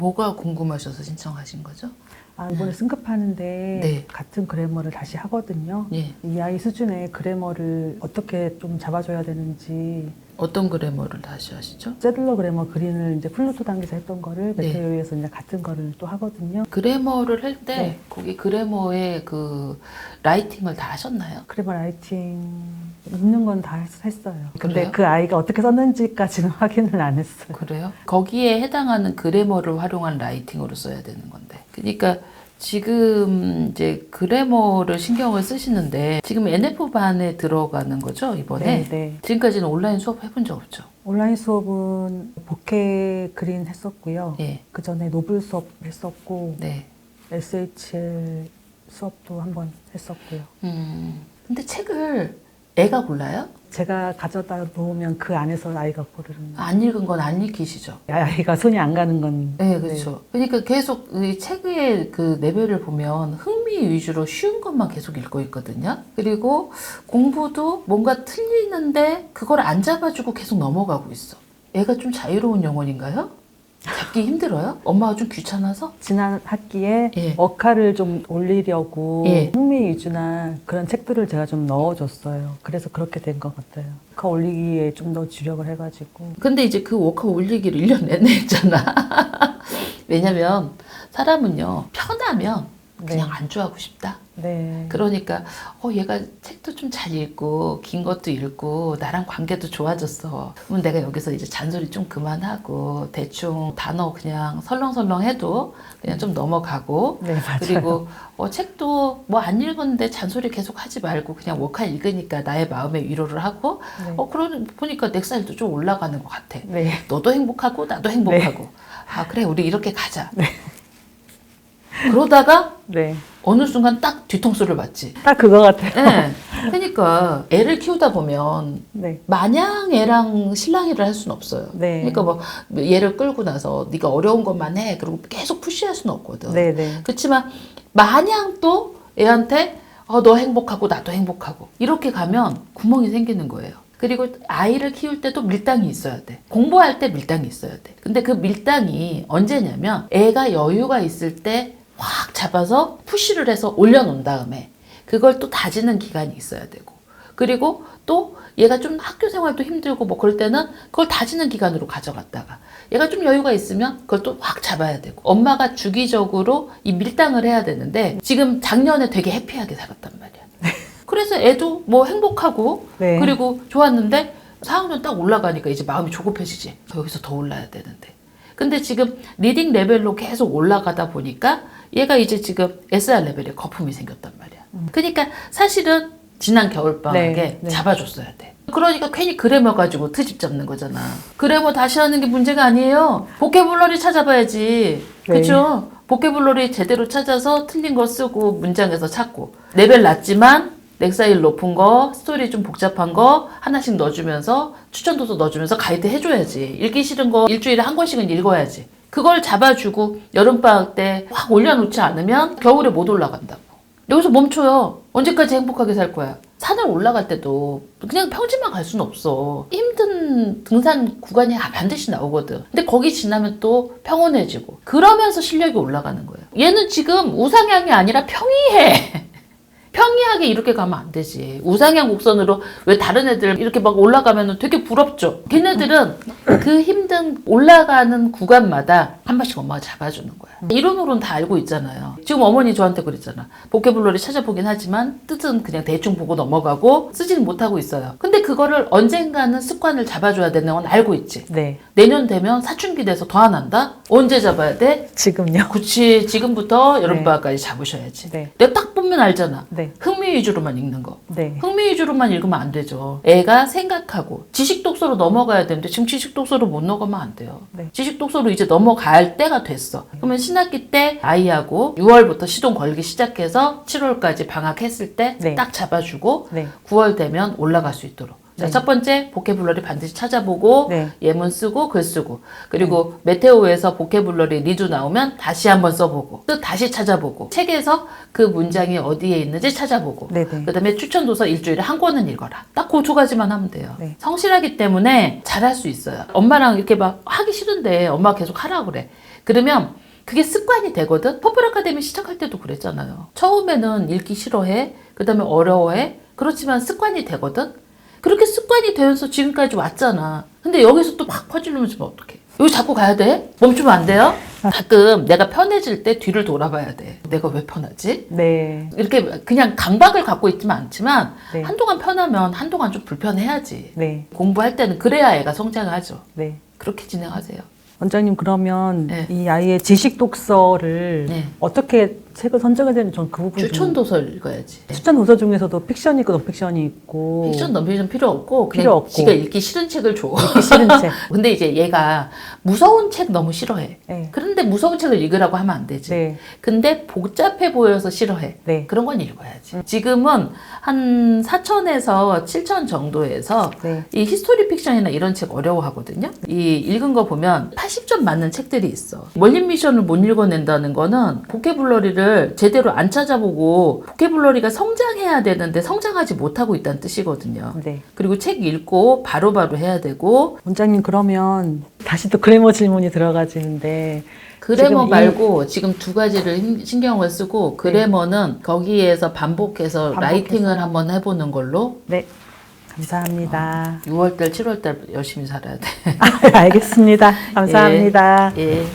뭐가 궁금하셔서 신청하신 거죠? 이번에 승급하는데 네. 같은 그래머를 다시 하거든요. 예. 이 아이 수준의 그래머를 어떻게 좀 잡아줘야 되는지. 어떤 그래머를 다시 하시죠? 세들러 그래머 그린을 이제 플루토 단계에서 했던 거를 네. 메테오에서 이제 같은 거를 또 하거든요. 그래머를 할 때 네. 거기 그래머의 그 라이팅을 다 하셨나요? 그래머 라이팅 있는 건 다 했어요. 근데 그래요? 그 아이가 어떻게 썼는지까지는 확인을 안 했어요. 그래요? 거기에 해당하는 그래머를 활용한 라이팅으로 써야 되는 건데. 그러니까 지금 이제 그래머를 신경을 쓰시는데 지금 NF반에 들어가는 거죠, 이번에? 네. 지금까지는 온라인 수업 해본 적 없죠? 온라인 수업은 보케 그린 했었고요. 예. 그 전에 노블 수업 했었고 네. SHL 수업도 한번 했었고요. 근데 책을 애가 골라요? 제가 가져다 놓으면 그 안에서 아이가 고르는. 안 읽은 건 안 읽히시죠? 아이가 손이 안 가는 건. 네, 그렇죠. 그러니까 계속 이 책의 그 레벨을 보면 흥미 위주로 쉬운 것만 계속 읽고 있거든요. 그리고 공부도 뭔가 틀리는데 그걸 안 잡아주고 계속 넘어가고 있어. 애가 좀 자유로운 영혼인가요? 잡기 힘들어요? 엄마가 좀 귀찮아서? 지난 학기에 예. 어카를 좀 올리려고 예. 흥미 위주나 그런 책들을 제가 좀 넣어줬어요. 그래서 그렇게 된 것 같아요. 어카 올리기에 좀 더 주력을 해가지고. 근데 이제 그 워커 올리기를 1년 내내 했잖아. 왜냐면 사람은요, 편하면 그냥 네. 안주하고 싶다. 네. 그러니까 얘가 책도 좀 잘 읽고 긴 것도 읽고 나랑 관계도 좋아졌어. 그럼 내가 여기서 이제 잔소리 좀 그만하고 대충 단어 그냥 설렁설렁 해도 그냥 좀 넘어가고 네, 맞아요. 그리고 책도 뭐 안 읽었는데 잔소리 계속 하지 말고 그냥 워카 읽으니까 나의 마음의 위로를 하고 네. 그러고 보니까 넥사일도 좀 올라가는 것 같아. 네. 너도 행복하고 나도 행복하고 아 그래 우리 이렇게 가자. 그러다가 네. 어느 순간 딱 뒤통수를 맞지. 딱 그거 같아요. 네. 그러니까 애를 키우다 보면 네. 마냥 애랑 실랑이를 할 수는 없어요. 네. 그러니까 뭐 얘를 끌고 나서 네가 어려운 것만 해. 그리고 계속 푸시할 수는 없거든. 네, 네. 그렇지만 마냥 또 애한테 너 행복하고 나도 행복하고 이렇게 가면 구멍이 생기는 거예요. 그리고 아이를 키울 때도 밀당이 있어야 돼. 공부할 때 밀당이 있어야 돼. 근데 그 밀당이 언제냐면 애가 여유가 있을 때 확 잡아서 푸시를 해서 올려놓은 다음에 그걸 또 다지는 기간이 있어야 되고 그리고 또 얘가 좀 학교 생활도 힘들고 뭐 그럴 때는 그걸 다지는 기간으로 가져갔다가 얘가 좀 여유가 있으면 그걸 또 확 잡아야 되고 엄마가 주기적으로 이 밀당을 해야 되는데 지금 작년에 되게 해피하게 살았단 말이야. 그래서 애도 뭐 행복하고 네. 그리고 좋았는데 4학년 딱 올라가니까 이제 마음이 조급해지지. 여기서 더 올라야 되는데. 근데 지금 리딩 레벨로 계속 올라가다 보니까 얘가 이제 지금 SR 레벨에 거품이 생겼단 말이야. 그러니까 사실은 지난 겨울방학에 네, 네. 잡아줬어야 돼. 그러니까 괜히 그래머 가지고 트집 잡는 거잖아. 그래머 다시 하는 게 문제가 아니에요. 보케블러리 찾아봐야지. 네. 그렇죠? 보케블러리 제대로 찾아서 틀린 거 쓰고 문장에서 찾고 레벨 낮지만 넥사일 높은 거, 스토리 좀 복잡한 거 하나씩 넣어주면서 추천 도서 넣어주면서 가이드 해줘야지. 읽기 싫은 거 일주일에 한 권씩은 읽어야지. 그걸 잡아주고 여름방학 때 확 올려놓지 않으면 겨울에 못 올라간다고. 여기서 멈춰요. 언제까지 행복하게 살 거야? 산을 올라갈 때도 그냥 평지만 갈 수는 없어. 힘든 등산 구간이 반드시 나오거든. 근데 거기 지나면 또 평온해지고 그러면서 실력이 올라가는 거예요. 얘는 지금 우상향이 아니라 평이해. 평이하게 이렇게 가면 안 되지. 우상향 곡선으로 왜 다른 애들 이렇게 막 올라가면 되게 부럽죠. 걔네들은 그 힘든 올라가는 구간마다 한 번씩 엄마가 잡아주는 거야. 이론으로는 다 알고 있잖아요. 지금 어머니 저한테 그랬잖아. 보케블러리 찾아보긴 하지만 뜻은 그냥 대충 보고 넘어가고 쓰지는 못하고 있어요. 근데 그거를 언젠가는 습관을 잡아줘야 되는 건 알고 있지. 네. 내년 되면 사춘기 돼서 더 안 한다? 언제 잡아야 돼? 지금요? 그치. 지금부터 여름방학까지 잡으셔야지. 네. 내가 딱 보면 알잖아. 네. 흥미 위주로만 읽는 거. 네. 흥미 위주로만 읽으면 안 되죠. 애가 생각하고 지식 독서로 넘어가야 되는데 지금 지식 독서로 못 넘어가면 안 돼요. 네. 지식 독서로 이제 넘어갈 때가 됐어. 그러면 신학기 때 아이하고 6월부터 시동 걸기 시작해서 7월까지 방학했을 때 네. 딱 잡아주고 네. 9월 되면 올라갈 수 있도록. 자, 네. 첫 번째 보케블러리 반드시 찾아보고 네. 예문 쓰고 글 쓰고 그리고 메테오에서 보케블러리 리드 나오면 다시 한번 써보고 또 다시 찾아보고 책에서 그 문장이 어디에 있는지 찾아보고 네네. 그다음에 추천 도서 일주일에 한 권은 읽어라. 딱 그 두 가지만 하면 돼요. 네. 성실하기 때문에 잘할 수 있어요. 엄마랑 이렇게 막 하기 싫은데 엄마가 계속 하라고 그래. 그러면 그게 습관이 되거든. 퍼플 아카데미 시작할 때도 그랬잖아요. 처음에는 읽기 싫어해. 그 다음에 어려워해. 그렇지만 습관이 되거든. 그렇게 습관이 되면서 지금까지 왔잖아. 근데 여기서 또 막 퍼지르면서 어떡해. 여기 잡고 가야 돼? 멈추면 안 돼요? 가끔 내가 편해질 때 뒤를 돌아봐야 돼. 내가 왜 편하지? 네. 이렇게 그냥 강박을 갖고 있지는 않지만 네. 한동안 편하면 한동안 좀 불편해야지. 네. 공부할 때는 그래야 애가 성장하죠. 네. 그렇게 진행하세요. 원장님 그러면 네. 이 아이의 지식 독서를 네. 어떻게 책을 선정해야 되는지 전 그 부분 추천 도서 읽어야지. 추천 도서 중에서도 픽션이 있고 논픽션이 있고 픽션, 넌픽션 필요 없고 그냥 필요 없고. 지가 읽기 싫은 책을 줘. 읽기 싫은 책. 근데 이제 얘가 무서운 책 너무 싫어해. 네. 그런데 무서운 책을 읽으라고 하면 안 되지. 네. 근데 복잡해 보여서 싫어해. 네. 그런 건 읽어야지. 지금은 한 4천에서 7천 정도에서 네. 이 히스토리 픽션이나 이런 책 어려워하거든요. 이 읽은 거 보면 80점 맞는 책들이 있어. 멀린 미션을 못 읽어낸다는 거는 보케블러리를 제대로 안 찾아보고 보케블러리가 성장해야 되는데 성장하지 못하고 있다는 뜻이거든요. 네. 그리고 책 읽고 바로바로 해야 되고 원장님 그러면 다시 또 그래머 질문이 들어가지는데 그래머 지금 말고 지금 두 가지를 신경을 쓰고 그래머는 거기에서 반복해서 라이팅을 한번 해보는 걸로 네. 감사합니다. 6월달 7월달 열심히 살아야 돼. 알겠습니다. 감사합니다. 예.